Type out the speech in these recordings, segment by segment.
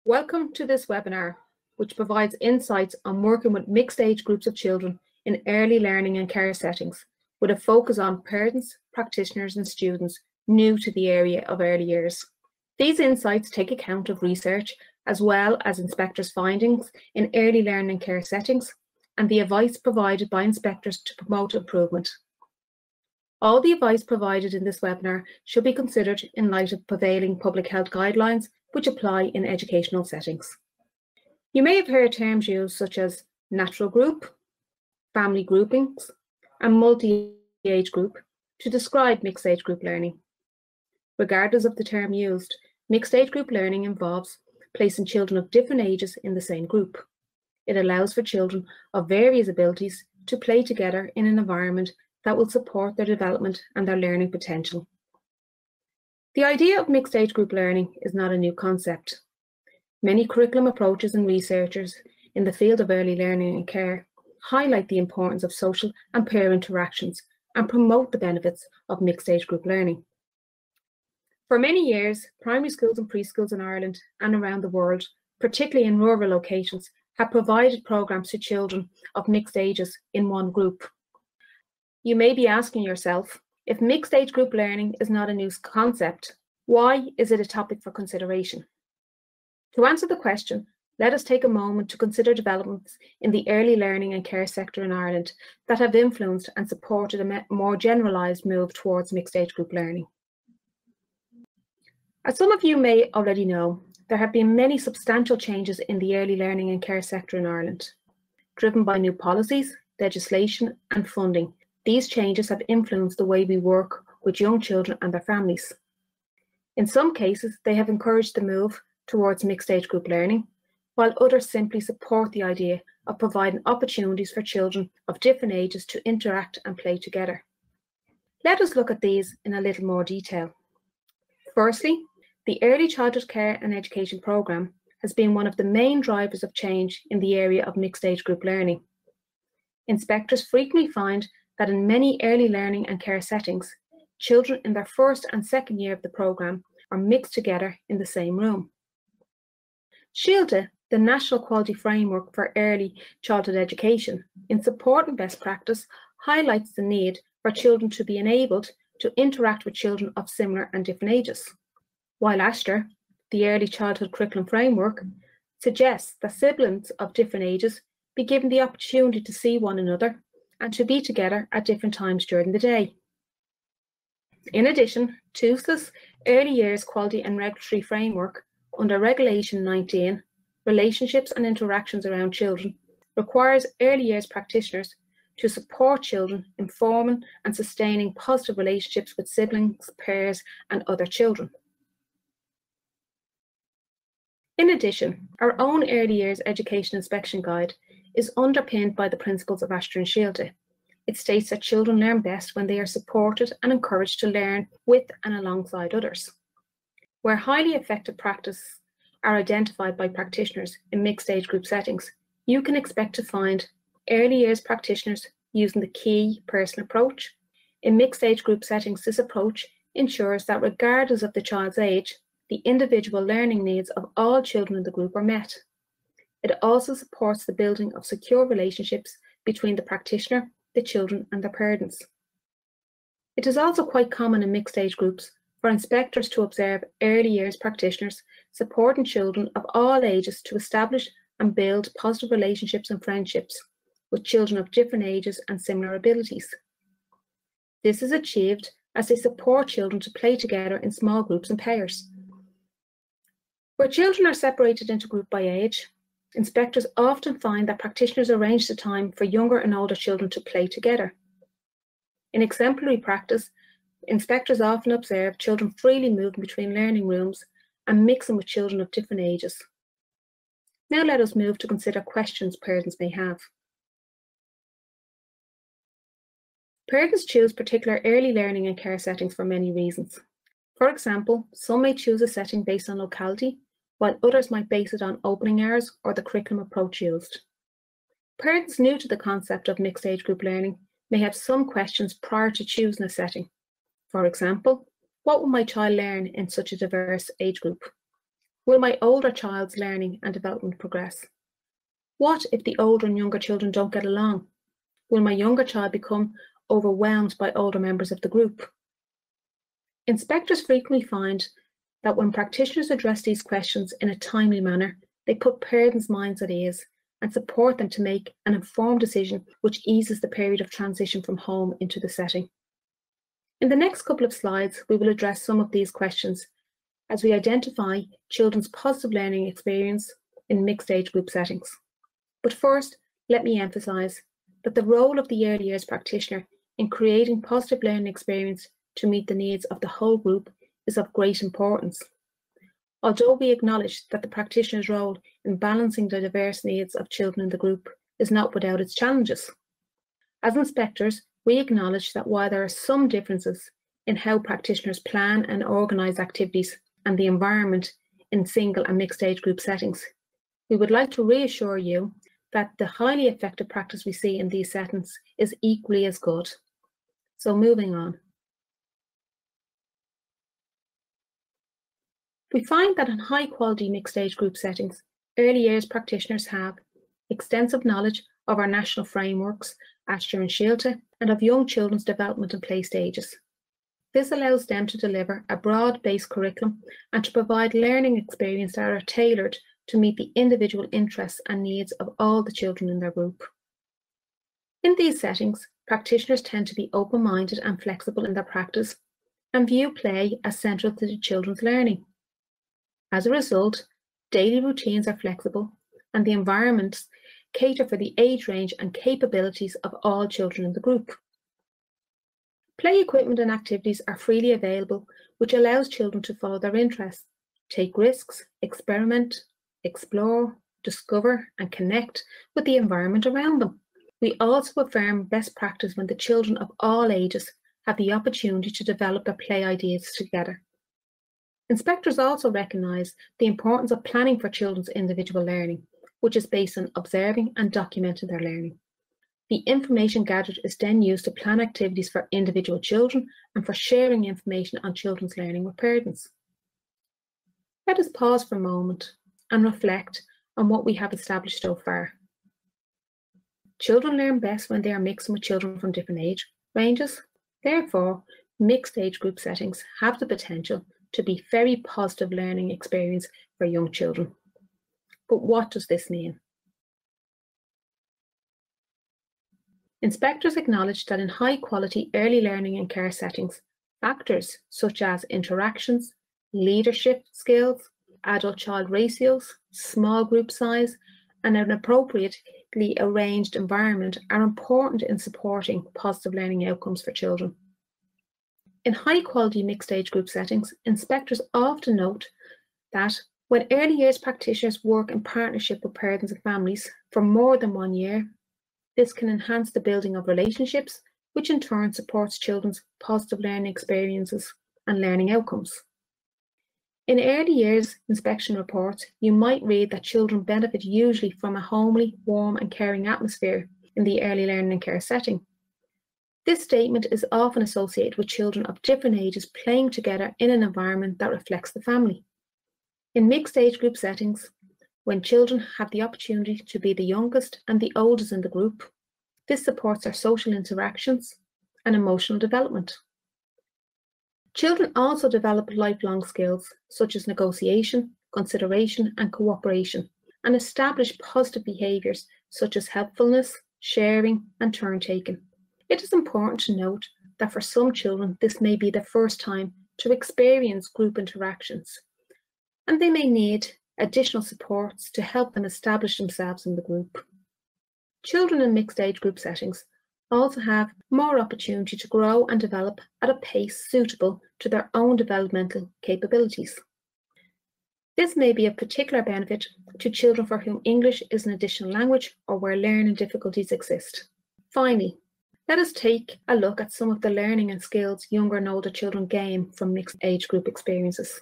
Welcome to this webinar, which provides insights on working with mixed age groups of children in early learning and care settings, with a focus on parents, practitioners and students new to the area of early years. These insights take account of research as well as inspectors' findings in early learning and care settings and the advice provided by inspectors to promote improvement. All the advice provided in this webinar should be considered in light of prevailing public health guidelines which apply in educational settings. You may have heard terms used such as natural group, family groupings, and multi-age group to describe mixed age group learning. Regardless of the term used, mixed age group learning involves placing children of different ages in the same group. It allows for children of various abilities to play together in an environment that will support their development and their learning potential. The idea of mixed age group learning is not a new concept. Many curriculum approaches and researchers in the field of early learning and care highlight the importance of social and peer interactions and promote the benefits of mixed age group learning. For many years, primary schools and preschools in Ireland and around the world, particularly in rural locations, have provided programs to children of mixed ages in one group. You may be asking yourself, if mixed age group learning is not a new concept, why is it a topic for consideration? To answer the question, let us take a moment to consider developments in the early learning and care sector in Ireland that have influenced and supported a more generalised move towards mixed age group learning. As some of you may already know, there have been many substantial changes in the early learning and care sector in Ireland. Driven by new policies, legislation and funding, these changes have influenced the way we work with young children and their families. In some cases, they have encouraged the move towards mixed age group learning, while others simply support the idea of providing opportunities for children of different ages to interact and play together. Let us look at these in a little more detail. Firstly, the Early Childhood Care and Education Programme has been one of the main drivers of change in the area of mixed age group learning. Inspectors frequently find that in many early learning and care settings, children in their first and second year of the programme are mixed together in the same room. SHIELTA, the National Quality Framework for Early Childhood Education, in supporting best practice, highlights the need for children to be enabled to interact with children of similar and different ages. While ASHTER, the Early Childhood Curriculum Framework, suggests that siblings of different ages be given the opportunity to see one another and to be together at different times during the day. In addition, TUSLA's Early Years Quality and Regulatory Framework under Regulation 19, Relationships and Interactions Around Children, requires early years practitioners to support children in forming and sustaining positive relationships with siblings, peers and other children. In addition, our own Early Years Education Inspection Guide is underpinned by the principles of ASHTER and SHIELTA. It states that children learn best when they are supported and encouraged to learn with and alongside others. Where highly effective practices are identified by practitioners in mixed age group settings, you can expect to find early years practitioners using the key person approach. In mixed age group settings, this approach ensures that regardless of the child's age, the individual learning needs of all children in the group are met. It also supports the building of secure relationships between the practitioner, the children and their parents. It is also quite common in mixed age groups for inspectors to observe early years practitioners supporting children of all ages to establish and build positive relationships and friendships with children of different ages and similar abilities. This is achieved as they support children to play together in small groups and pairs. Where children are separated into group by age, inspectors often find that practitioners arrange the time for younger and older children to play together. In exemplary practice, inspectors often observe children freely moving between learning rooms and mixing with children of different ages. Now let us move to consider questions parents may have. Parents choose particular early learning and care settings for many reasons. For example, some may choose a setting based on locality, while others might base it on opening hours or the curriculum approach used. Parents new to the concept of mixed age group learning may have some questions prior to choosing a setting. For example, what will my child learn in such a diverse age group? Will my older child's learning and development progress? What if the older and younger children don't get along? Will my younger child become overwhelmed by older members of the group? Inspectors frequently find that when practitioners address these questions in a timely manner, they put parents' minds at ease and support them to make an informed decision which eases the period of transition from home into the setting. In the next couple of slides, we will address some of these questions as we identify children's positive learning experience in mixed age group settings. But first, let me emphasise that the role of the early years practitioner in creating positive learning experience to meet the needs of the whole group is of great importance. Although we acknowledge that the practitioner's role in balancing the diverse needs of children in the group is not without its challenges. As inspectors, we acknowledge that while there are some differences in how practitioners plan and organise activities and the environment in single and mixed age group settings, we would like to reassure you that the highly effective practice we see in these settings is equally as good. So moving on. We find that in high-quality mixed-age group settings, early years practitioners have extensive knowledge of our national frameworks, Aistir and Síolte, and of young children's development and play stages. This allows them to deliver a broad-based curriculum and to provide learning experiences that are tailored to meet the individual interests and needs of all the children in their group. In these settings, practitioners tend to be open-minded and flexible in their practice and view play as central to the children's learning. As a result, daily routines are flexible and the environments cater for the age range and capabilities of all children in the group. Play equipment and activities are freely available, which allows children to follow their interests, take risks, experiment, explore, discover, and connect with the environment around them. We also affirm best practice when the children of all ages have the opportunity to develop their play ideas together. Inspectors also recognise the importance of planning for children's individual learning, which is based on observing and documenting their learning. The information gathered is then used to plan activities for individual children and for sharing information on children's learning with parents. Let us pause for a moment and reflect on what we have established so far. Children learn best when they are mixing with children from different age ranges. Therefore, mixed age group settings have the potential to be very positive learning experience for young children. But what does this mean? Inspectors acknowledge that in high quality early learning and care settings, factors such as interactions, leadership skills, adult-child ratios, small group size, and an appropriately arranged environment are important in supporting positive learning outcomes for children. In high-quality mixed-age group settings, inspectors often note that when early years practitioners work in partnership with parents and families for more than 1 year, this can enhance the building of relationships, which in turn supports children's positive learning experiences and learning outcomes. In early years inspection reports, you might read that children benefit usually from a homely, warm and caring atmosphere in the early learning and care setting. This statement is often associated with children of different ages playing together in an environment that reflects the family. In mixed age group settings, when children have the opportunity to be the youngest and the oldest in the group, this supports their social interactions and emotional development. Children also develop lifelong skills such as negotiation, consideration and cooperation, and establish positive behaviours such as helpfulness, sharing and turn-taking. It is important to note that for some children this may be the first time to experience group interactions, and they may need additional supports to help them establish themselves in the group. Children in mixed age group settings also have more opportunity to grow and develop at a pace suitable to their own developmental capabilities. This may be of particular benefit to children for whom English is an additional language or where learning difficulties exist. Finally, let us take a look at some of the learning and skills younger and older children gain from mixed age group experiences.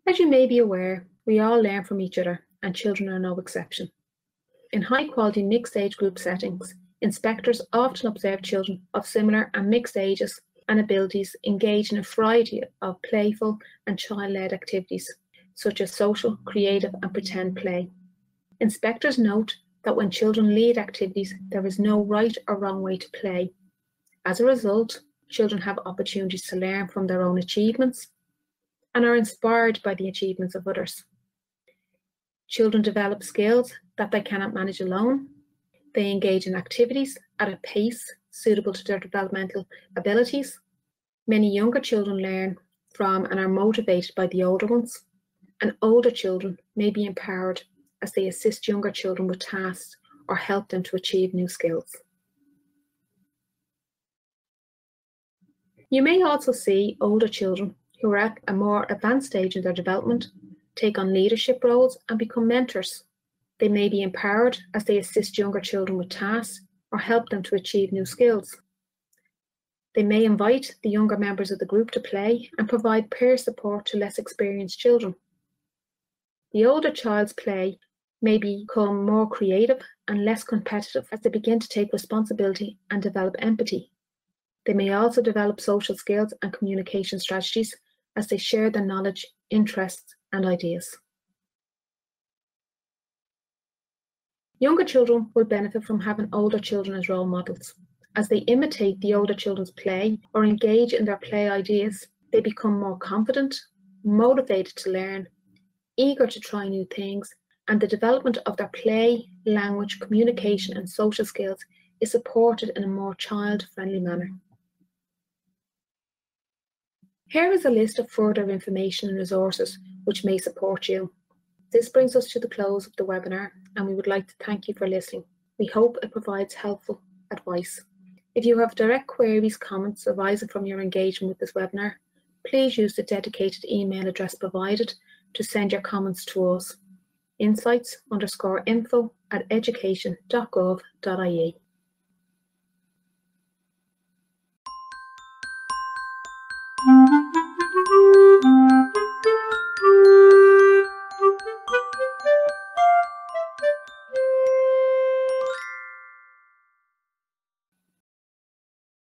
As you may be aware, we all learn from each other, and children are no exception. In high-quality mixed-age group settings, inspectors often observe children of similar and mixed ages and abilities engage in a variety of playful and child-led activities, such as social, creative, and pretend play. Inspectors note that when children lead activities, there is no right or wrong way to play. As a result, children have opportunities to learn from their own achievements and are inspired by the achievements of others. Children develop skills that they cannot manage alone. They engage in activities at a pace suitable to their developmental abilities. Many younger children learn from and are motivated by the older ones, and older children may be empowered as they assist younger children with tasks or help them to achieve new skills. You may also see older children who are at a more advanced stage in their development take on leadership roles and become mentors. They may be empowered as they assist younger children with tasks or help them to achieve new skills. They may invite the younger members of the group to play and provide peer support to less experienced children. The older child's play may become more creative and less competitive as they begin to take responsibility and develop empathy. They may also develop social skills and communication strategies as they share their knowledge, interests, and ideas. Younger children will benefit from having older children as role models. As they imitate the older children's play or engage in their play ideas, they become more confident, motivated to learn, eager to try new things, and the development of their play, language, communication, and social skills is supported in a more child-friendly manner. Here is a list of further information and resources which may support you. This brings us to the close of the webinar, and we would like to thank you for listening. We hope it provides helpful advice. If you have direct queries, comments arising from your engagement with this webinar, please use the dedicated email address provided to send your comments to us: insights_info@education.gov.ie.